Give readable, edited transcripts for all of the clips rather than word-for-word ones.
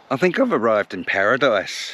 I think I've arrived in paradise.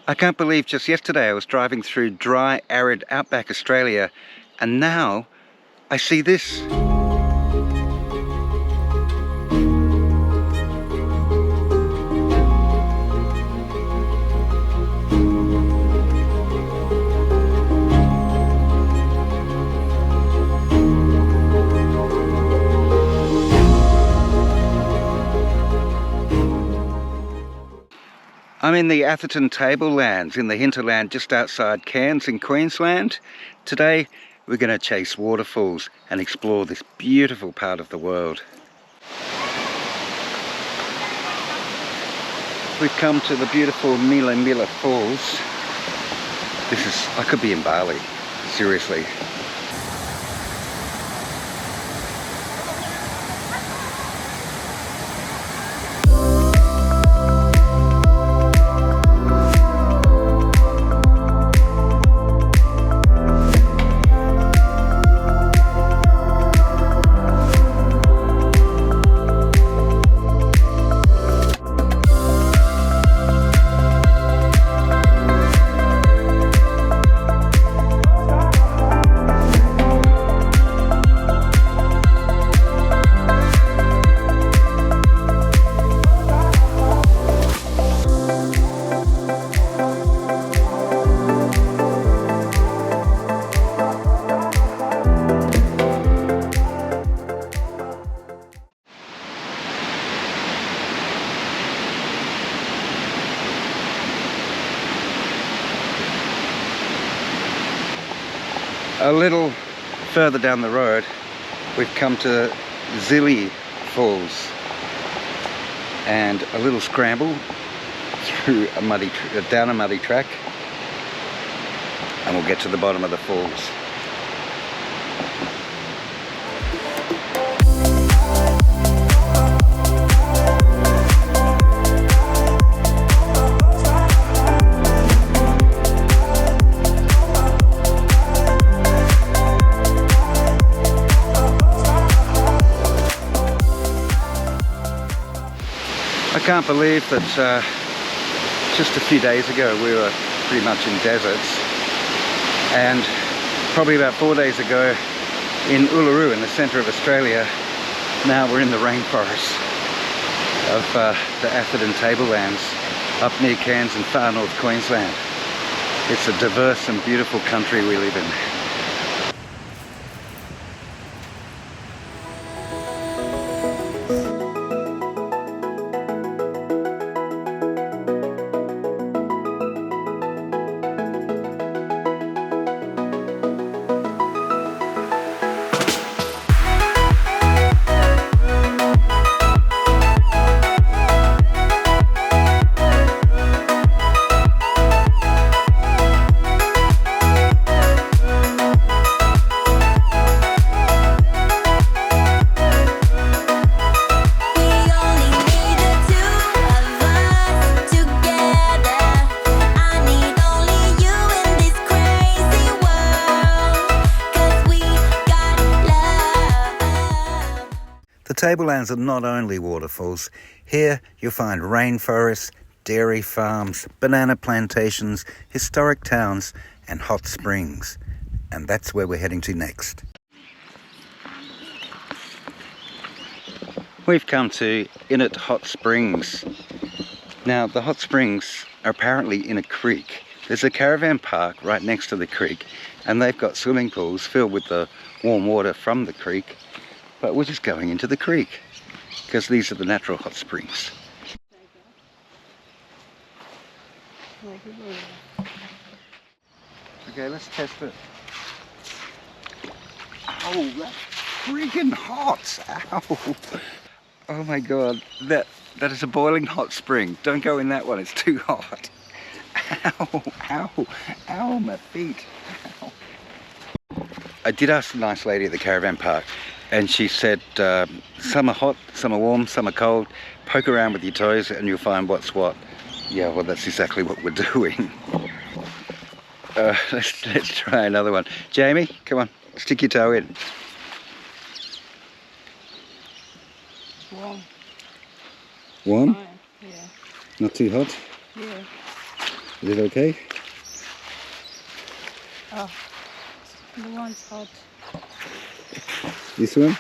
I can't believe just yesterday I was driving through dry, arid outback Australia, and now I see this. I'm in the Atherton Tablelands in the hinterland just outside Cairns in Queensland. Today we're going to chase waterfalls and explore this beautiful part of the world. We've come to the beautiful Mila Mila Falls. I could be in Bali, seriously. A little further down the road, we've come to Zilly Falls, and a little scramble through down a muddy track, and we'll get to the bottom of the falls. I can't believe that just a few days ago we were pretty much in deserts, and probably about 4 days ago in Uluru in the centre of Australia, now we're in the rainforest of the Atherton Tablelands up near Cairns in Far North Queensland. It's a diverse and beautiful country we live in. The Tablelands are not only waterfalls. Here you'll find rainforests, dairy farms, banana plantations, historic towns and hot springs. And that's where we're heading to next. We've come to Init Hot Springs. Now the hot springs are apparently in a creek. There's a caravan park right next to the creek, and they've got swimming pools filled with the warm water from the creek. But we're just going into the creek because these are the natural hot springs. Okay, let's test it. Oh, that's freaking hot! Ow! Oh my god, that is a boiling hot spring. Don't go in that one, it's too hot. Ow, ow, ow, my feet. Ow. I did ask the nice lady at the caravan park and she said some are hot, some are warm, some are cold. Poke around with your toes and you'll find what's what. Yeah, well, that's exactly what we're doing. Let's try another one. Jamie, come on, stick your toe in. Warm. Warm? Fine. Yeah. Not too hot? Yeah. Is it okay? Oh, the one's hot. This one?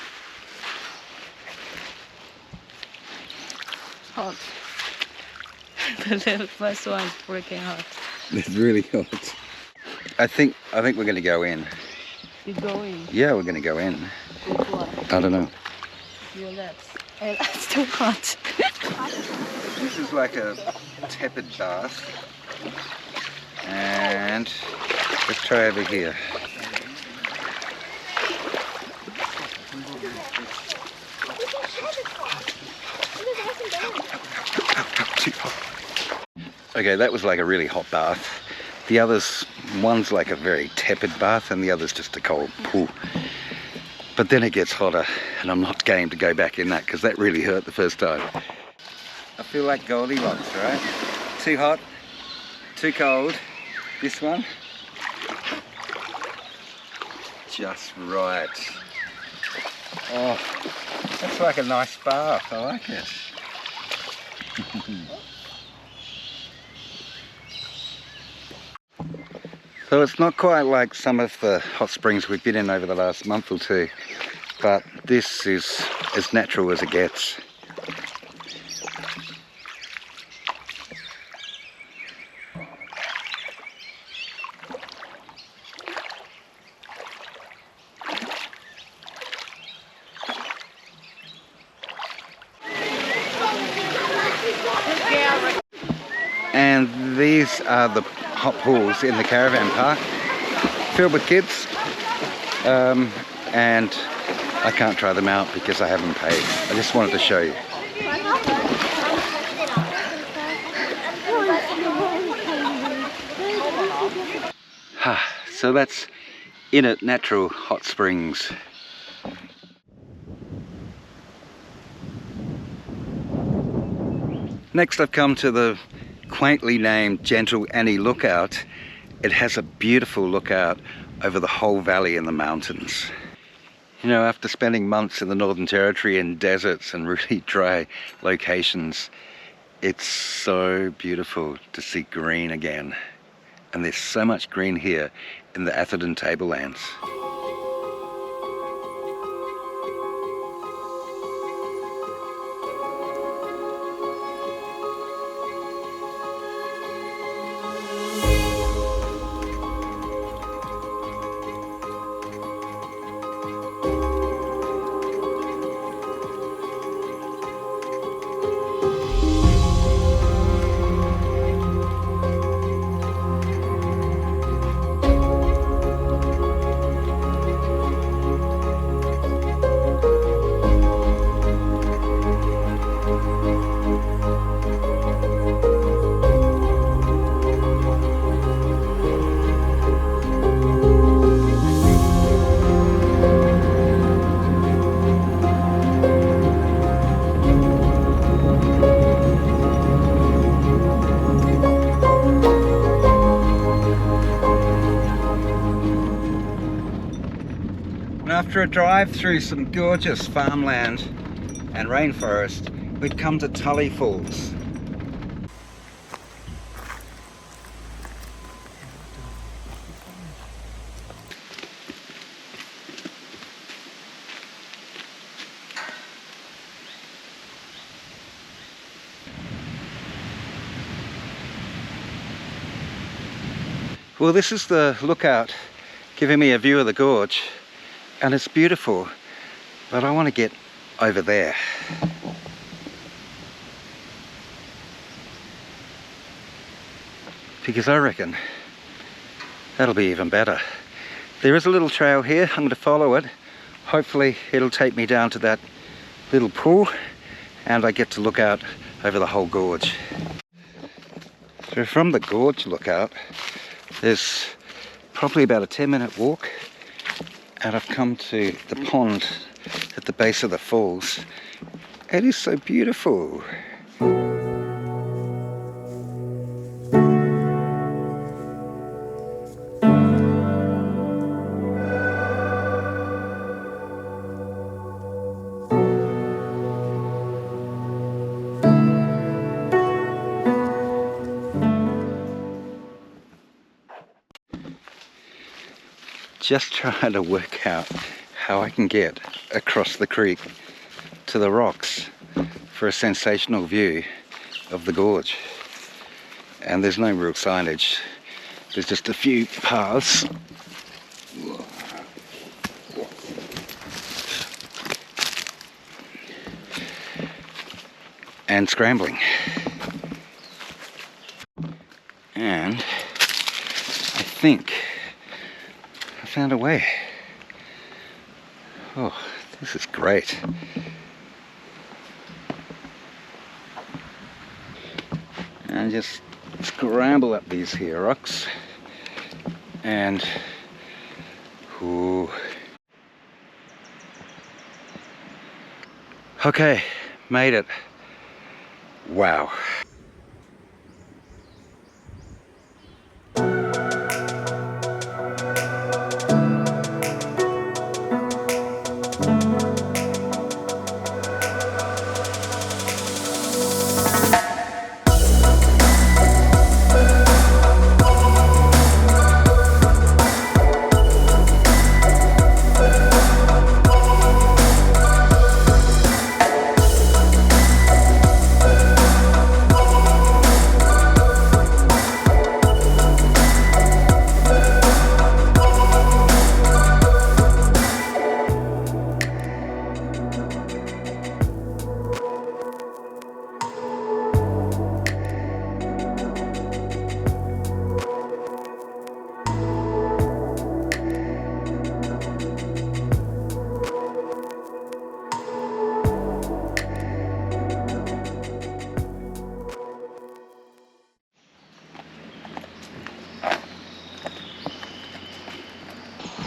Hot. The first one's freaking hot. It's really hot. I think we're going to go in. You go in. Yeah, we're going to go in. Which one? I don't know. Your legs. It's too hot. This is like a tepid bath. And let's try over here. Okay, that was like a really hot bath. The others, one's like a very tepid bath and the other's just a cold pool. But then it gets hotter and I'm not game to go back in that because that really hurt the first time. I feel like Goldilocks, right? Too hot, too cold. This one, just right. Oh, that's like a nice bath, I like it. So it's not quite like some of the hot springs we've been in over the last month or two, but this is as natural as it gets. And these are the hot pools in the caravan park, filled with kids, and I can't try them out because I haven't paid. I just wanted to show you. So that's Init Natural Hot Springs. Next I've come to the quaintly named Gentle Annie Lookout. It has a beautiful lookout over the whole valley and the mountains. You know, after spending months in the Northern Territory in deserts and really dry locations, it's so beautiful to see green again. And there's so much green here in the Atherton Tablelands. After a drive through some gorgeous farmland and rainforest, we'd come to Tully Falls. Well, this is the lookout giving me a view of the gorge. And it's beautiful, but I want to get over there. Because I reckon that'll be even better. There is a little trail here, I'm going to follow it. Hopefully it'll take me down to that little pool and I get to look out over the whole gorge. So from the Gorge Lookout, there's probably about a 10-minute walk. And I've come to the pond at the base of the falls. It is so beautiful. Just trying to work out how I can get across the creek to the rocks for a sensational view of the gorge. And there's no real signage. There's just a few paths. And scrambling. And I think I found a way. Oh, this is great. And just scramble up these here rocks. And ooh. Okay, made it. Wow.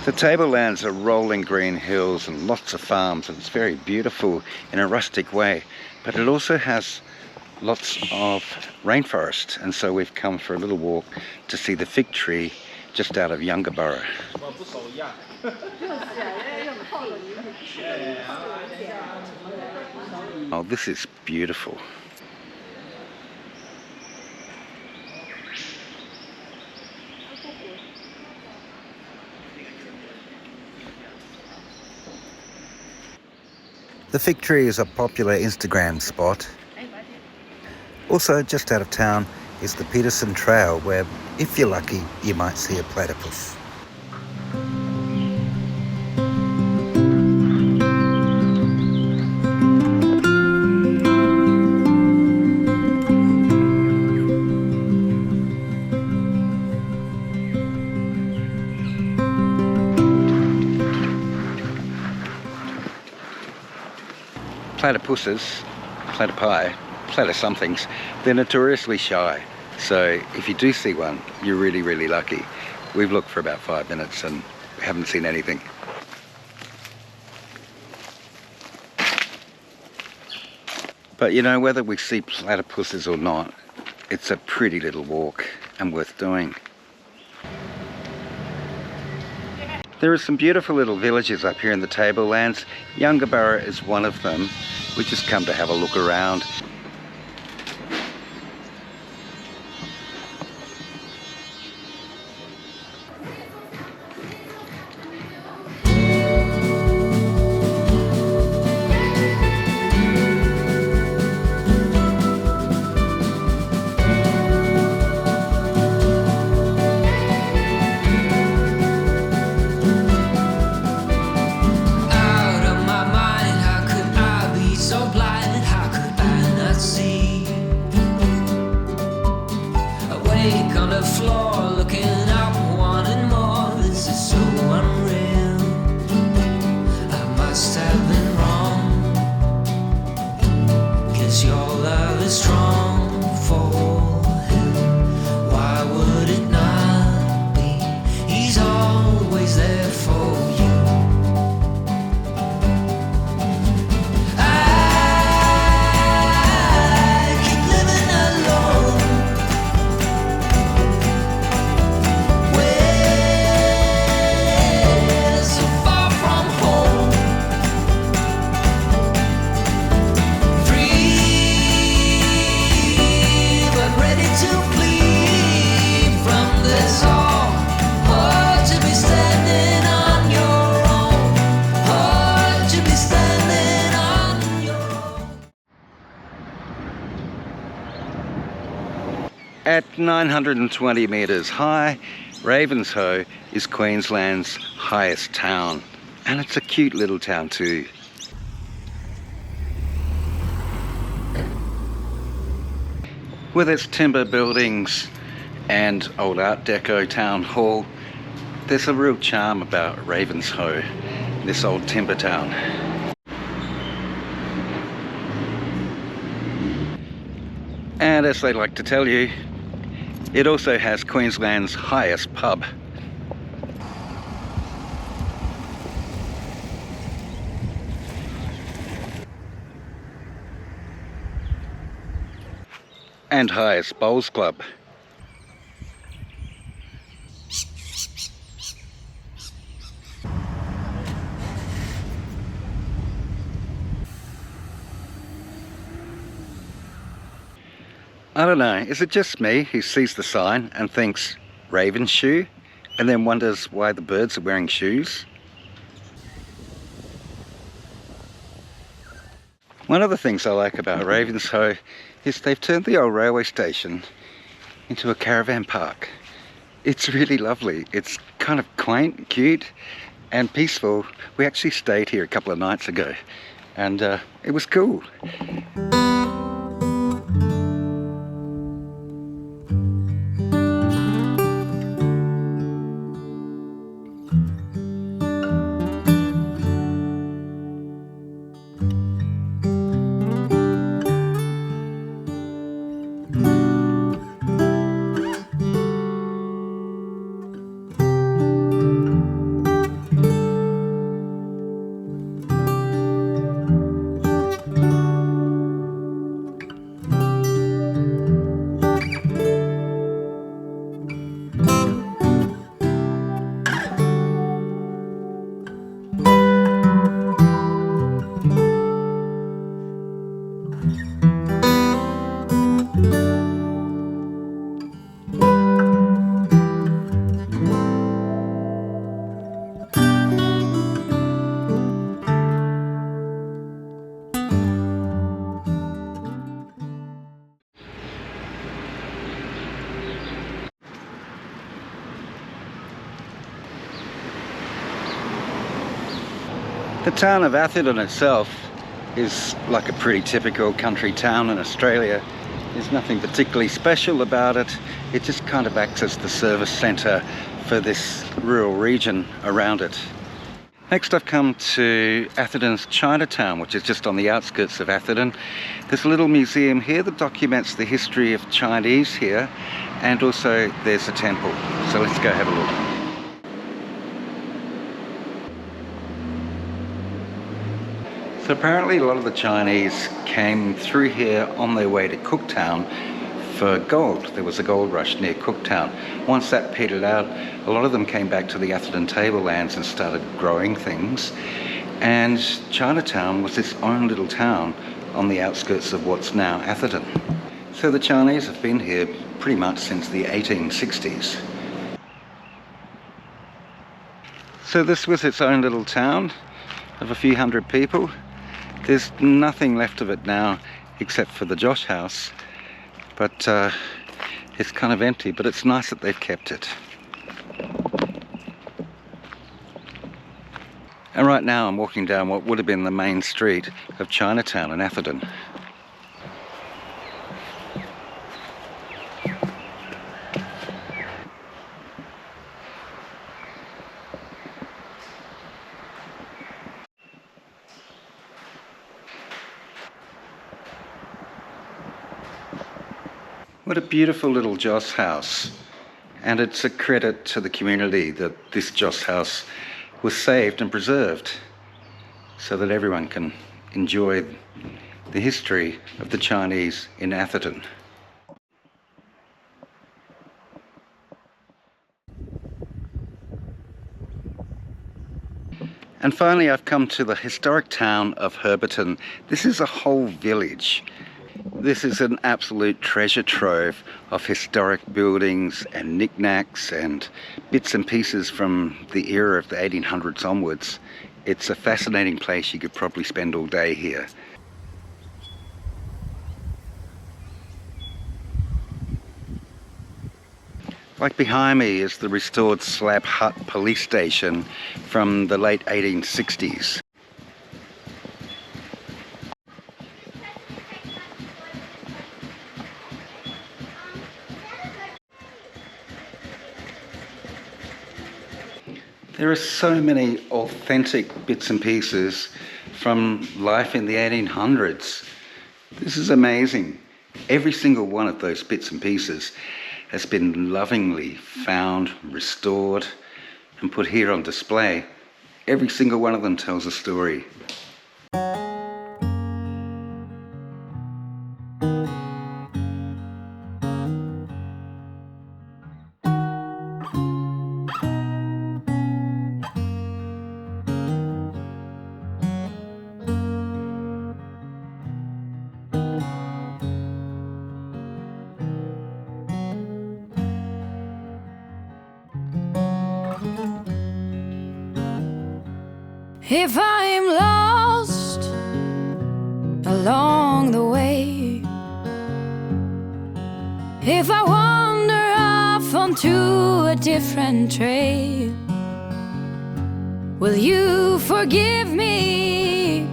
The Tablelands are rolling green hills and lots of farms, and it's very beautiful in a rustic way, but it also has lots of rainforest, and so we've come for a little walk to see the fig tree just out of Yungaburra. Oh, this is beautiful. The fig tree is a popular Instagram spot. Also, just out of town is the Peterson Trail, where, if you're lucky, you might see a platypus. Platypuses, platypi, platy-somethings, they're notoriously shy. So if you do see one, you're really, really lucky. We've looked for about 5 minutes and we haven't seen anything. But you know, whether we see platypuses or not, it's a pretty little walk and worth doing. There are some beautiful little villages up here in the Tablelands. Yungaburra is one of them. We just come to have a look around. At 920 metres high, Ravenshoe is Queensland's highest town, and it's a cute little town too. With its timber buildings and old Art Deco town hall, there's a real charm about Ravenshoe, this old timber town. And as they like to tell you, it also has Queensland's highest pub. And highest bowls club. I don't know, is it just me who sees the sign and thinks Raven shoe and then wonders why the birds are wearing shoes? One of the things I like about Ravenshoe is they've turned the old railway station into a caravan park. It's really lovely. It's kind of quaint, cute and peaceful. We actually stayed here a couple of nights ago and it was cool. The town of Atherton itself is like a pretty typical country town in Australia. There's nothing particularly special about it. It just kind of acts as the service centre for this rural region around it. Next I've come to Atherton's Chinatown, which is just on the outskirts of Atherton. There's a little museum here that documents the history of Chinese here, and also there's a temple. So let's go have a look. So apparently a lot of the Chinese came through here on their way to Cooktown for gold. There was a gold rush near Cooktown. Once that petered out, a lot of them came back to the Atherton Tablelands and started growing things. And Chinatown was its own little town on the outskirts of what's now Atherton. So the Chinese have been here pretty much since the 1860s. So this was its own little town of a few hundred people. There's nothing left of it now except for the Josh house, but it's kind of empty, but it's nice that they've kept it. And right now I'm walking down what would have been the main street of Chinatown in Atherton. What a beautiful little Joss house, and it's a credit to the community that this Joss house was saved and preserved so that everyone can enjoy the history of the Chinese in Atherton. And finally I've come to the historic town of Herberton. This is a whole village. This is an absolute treasure trove of historic buildings and knickknacks and bits and pieces from the era of the 1800s onwards. It's a fascinating place. You could probably spend all day here. Like behind me is the restored slab hut police station from the late 1860s. There are so many authentic bits and pieces from life in the 1800s. This is amazing. Every single one of those bits and pieces has been lovingly found, restored, and put here on display. Every single one of them tells a story. If I'm lost along the way, if I wander off onto a different trail, will you forgive me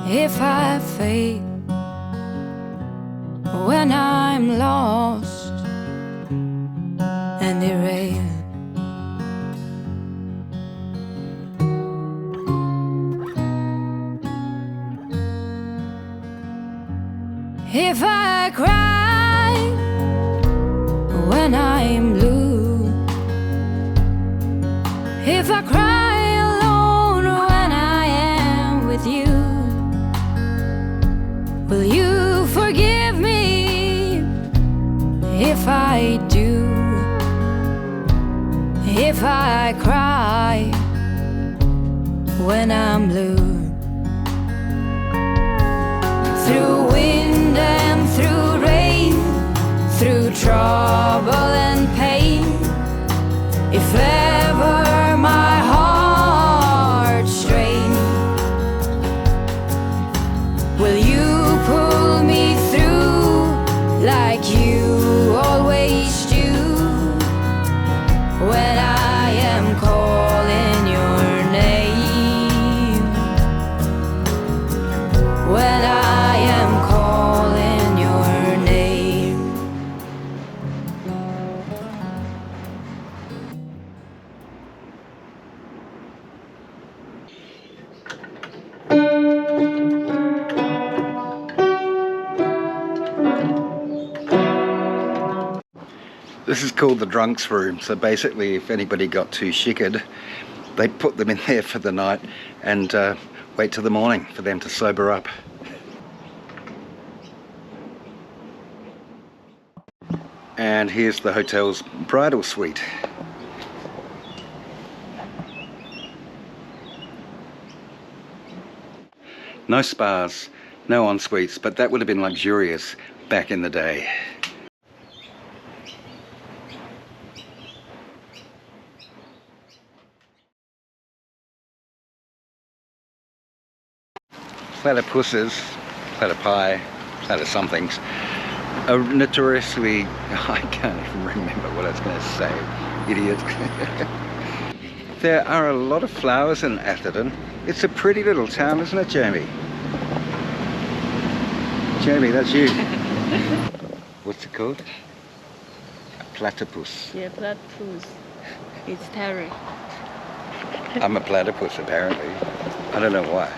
if I fail when I'm lost and derailed? If I cry when I'm blue, if I cry alone when I am with you, will you forgive me if I do? If I cry when I'm blue? Through wind and through rain, through trouble and pain, if ever my heart strain, will you pull me through like you always do when I am calling your name? When I am calling your name. This is called the drunk's room. So basically, if anybody got too shickered, they put them in there for the night and wait till the morning for them to sober up. And here's the hotel's bridal suite. No spas, no en-suites, but that would have been luxurious back in the day. Platypuses, platypi, platy somethings are notoriously, I can't even remember what I was going to say, idiot. There are a lot of flowers in Atherton. It's a pretty little town, isn't it, Jamie? Jamie, that's you. What's it called? A platypus. Yeah, platypus. It's Terry. I'm a platypus, apparently. I don't know why.